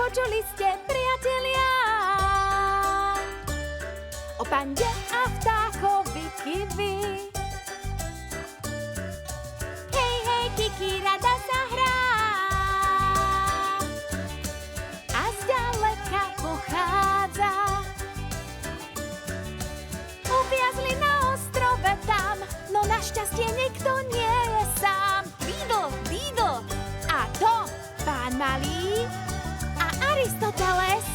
Počuli ste, priatelia, o pande a vtáchovi kiwi. Hej, hej, Kiki rada sa hrá a zďaleka pochádza. Uviazli na ostrove tam, no našťastie nikto nie je sám. Beedle a to pán malý a Aristoteles.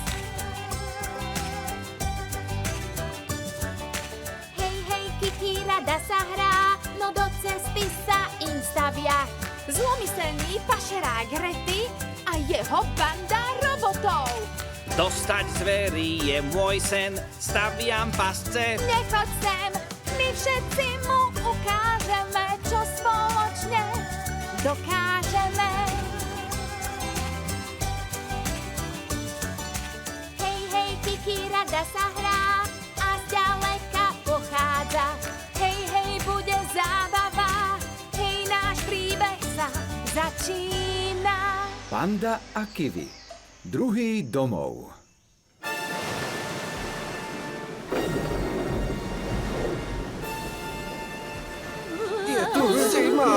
Hej, hej, Kiki rada sa hrá, no do cesty sa im stavia zlomyselný pašerák Rety a jeho banda robotov. Dostať zvery je môj sen, staviam pasce. Nechoď sem, my všetci mu ukážeme, čo spoločne dokážeme. Hej, hej, Kiki rada sa hrá a zďaleka pochádza. Hej, hej, bude zábava, hej, náš príbeh sa začína. Panda a kiwi. Druhý domov. Je tu zima.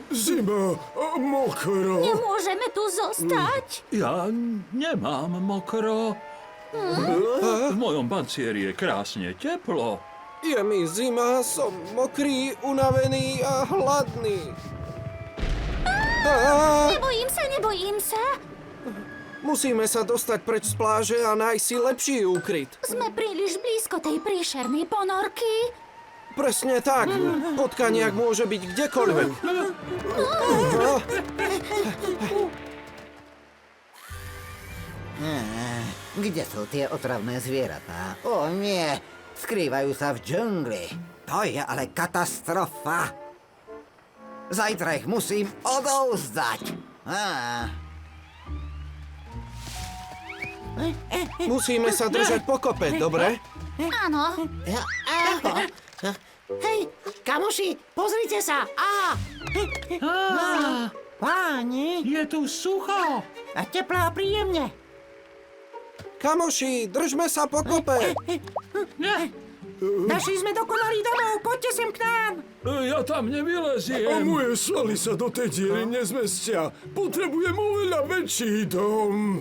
Zima a mokro. Nemôžeme tu zostať. Ja nemám mokro. V mojom pancieri je krásne teplo. Je mi zima, som mokrý, unavený a hladný. Nebojím sa. Musíme sa dostať preč z pláže a nájsť si lepší úkryt. Sme príliš blízko tej príšernej ponorky. Presne tak. Potkaniak môže byť kdekoľvek. Kde sú tie otravné zvieratá? O nie, skrývajú sa v džungli. To je ale katastrofa. Zajtra ich musím odovzdať. Musíme sa držať pokope, dobre? Áno. Hej, kamoši, pozrite sa! Páni, Je tu sucho. A teplá príjemne. Kamoši, držme sa pokope. Našli sme dokonalý domov, poďte sem k nám. Ja tam nevyleziem. moje svaly sa do tej diery nezmestia. Potrebujem oveľa väčší dom.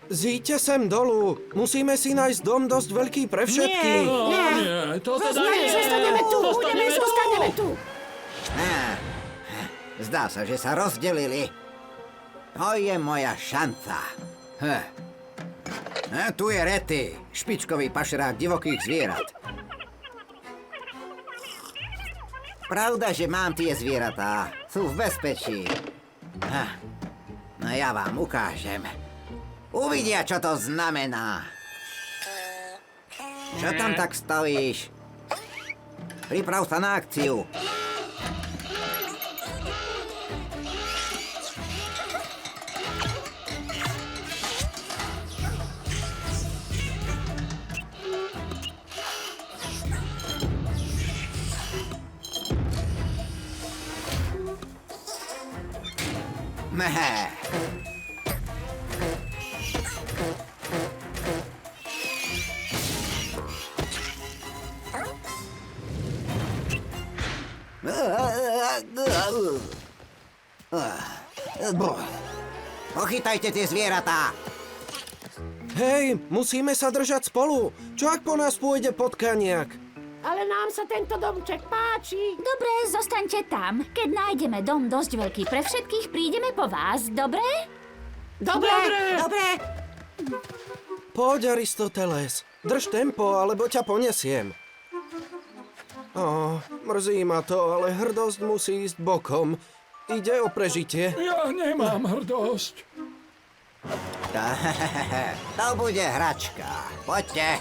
Zíďte sem dolu. Musíme si nájsť dom dosť veľký pre všetkých. Nie, to teda nie. Zostaneme tu. Zdá sa, že sa rozdelili. To je moja šanca. Tu je Rety, špičkový pašerák divokých zvierat. Pravda, že mám tie zvieratá. Sú v bezpečí. No ja vám ukážem. Uvidia, čo to znamená. Čo tam tak stojíš? Priprav sa na akciu. Mhe. Pochytajte tie zvieratá. Hej, musíme sa držať spolu. Čo ak po nás pôjde potkaniak? Ale nám sa tento domček páči. Dobre, zostaňte tam. Keď nájdeme dom dosť veľký pre všetkých, prídeme po vás, dobre? Dobre. Poď, Aristoteles. Drž tempo, alebo ťa ponesiem. Mrzí ma to, ale hrdosť musí ísť bokom. Ide o prežitie. Ja nemám hrdosť. To bude hračka. Poďte.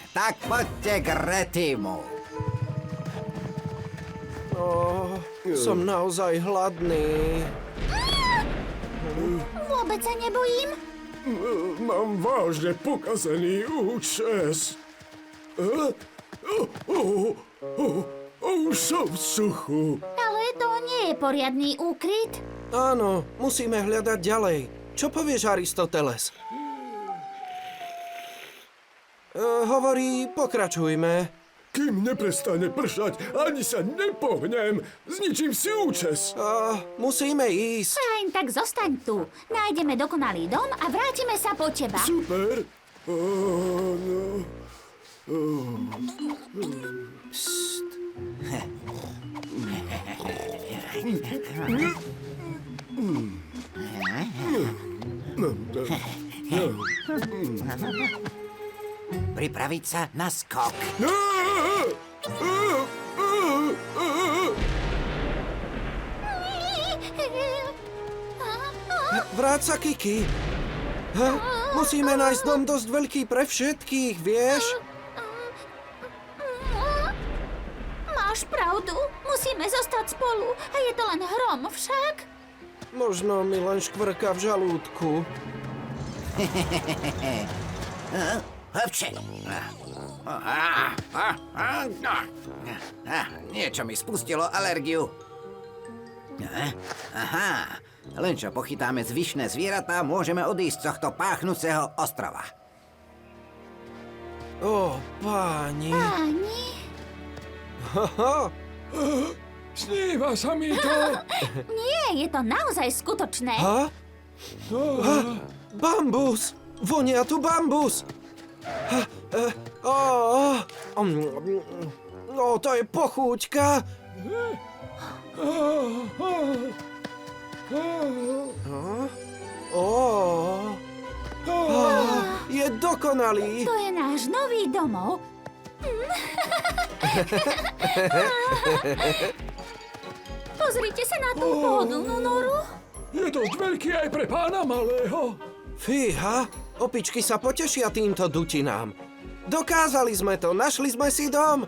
Tak poďte k Retimu. Som naozaj hladný. Vôbec sa nebojím. Mám vážne pokazený účes. Už som v suchu. Ale to nie je poriadny úkryt. Áno, musíme hľadať ďalej. Čo povieš, Aristoteles? Hovorí, pokračujme. Kým neprestane pršať, ani sa nepohnem. Zničím si účes. Musíme ísť. Fajn, tak zostaň tu. Nájdeme dokonalý dom a vrátime sa po teba. Super. Pripraviť sa na skok. Vráť sa, Kiki. Musíme nájsť dom dosť veľký pre všetkých, vieš? Máš pravdu. Musíme zostať spolu. A je to len hrom však. Možno mi len škvrka v žalúdku. Hopče. Niečo mi spustilo alergiu. Aha, len čo pochytáme zvyšné zvieratá, môžeme odísť z tohto páchnúceho ostrova. Ó, páni. Páni. Sníva sa mi to. Nie, je to naozaj skutočné. Bambus! Vonia tu bambus! To je pochúťka! Je dokonalý! To je náš nový domov. Pozrite sa na tú pohodlnú noru. Je dosť veľký aj pre pána malého. Fíha, opičky sa potešia týmto dutinám. Dokázali sme to, našli sme si dom.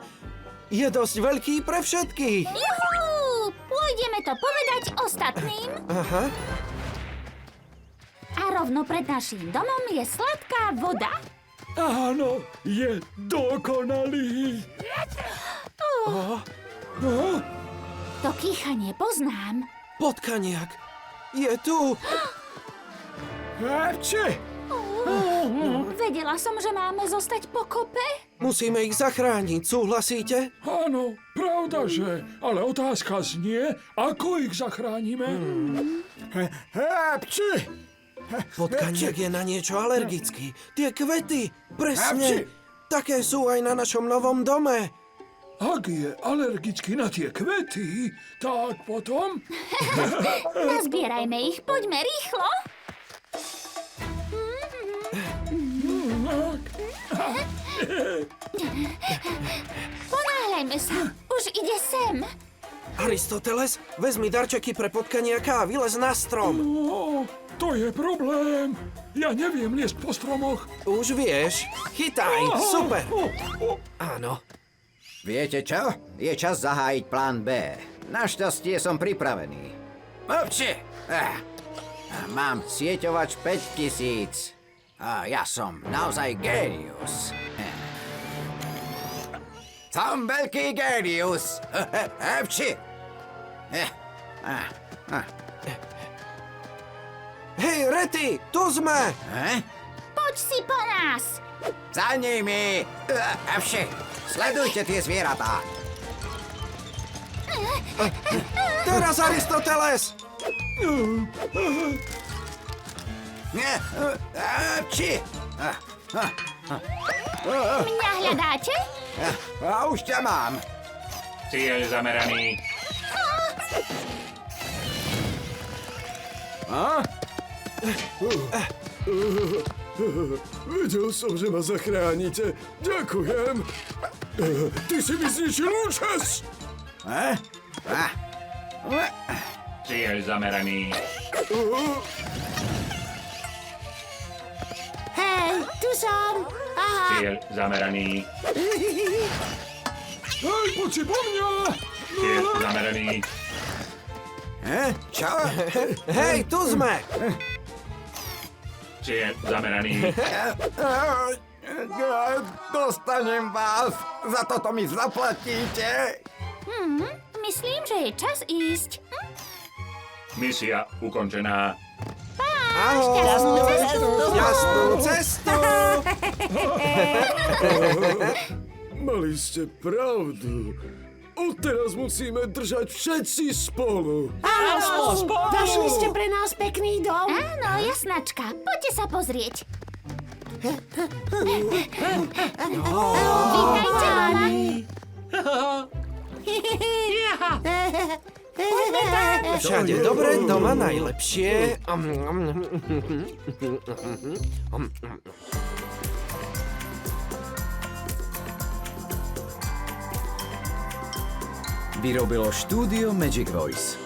Je dosť veľký pre všetkých. Juhu! Pôjdeme to povedať ostatným. Aha. A rovno pred naším domom je sladká voda. Áno, je dokonalý. To kýchanie poznám. Potkaniak. Je tu. Vedela som, že máme zostať po kope. Musíme ich zachrániť, súhlasíte? Áno, pravda, že. Ale otázka znie, ako ich zachránime. Potkaniak je na niečo alergický. Tie kvety, presne. Také sú aj na našom novom dome. Ak je alergický na tie kvety, tak potom... Nazbierajme ich, poďme rýchlo. Ponáhľajme sa, už ide sem. Aristoteles, vezmi darčeky pre potkaniaka a vylez na strom. To je problém. Ja neviem liesť po stromoch. Už vieš. Chytaj, super. Áno. Viete čo? Je čas zahájiť plán B. Našťastie som pripravený. Obči! Mám sieťovač 5000. A ja som naozaj génius. Som veľký génius. Obči! Hej, Rety, tu sme. Poď si po nás. Za nimi! Obči! Sledujte tie zvieratá. Teraz, Aristoteles. Obči! Mňa hľadáte? A už ťa mám. Cieľ zameraný. Vedel som, že ma zachránite. Ďakujem. Ty si mi zničil účes. Cieľ zameraný. Hej, tu som. Aha. Cieľ zameraný. Hej, poď si po mňa. Cieľ zameraný. Čo? Hej, tu sme! Či je zameraný? Dostanem vás. Za toto mi zaplatíte. Myslím, že je čas ísť. Misia ukončená. Ahoj! Šťastnú cestu! Mali ste pravdu. Odteraz musíme držať všetci spolu. Áno, Našli ste pre nás pekný dom. áno, jasnačka. Poďte sa pozrieť. Vítajte doma. Všade dobre, doma najlepšie. Vyrobilo štúdio Magic Voice.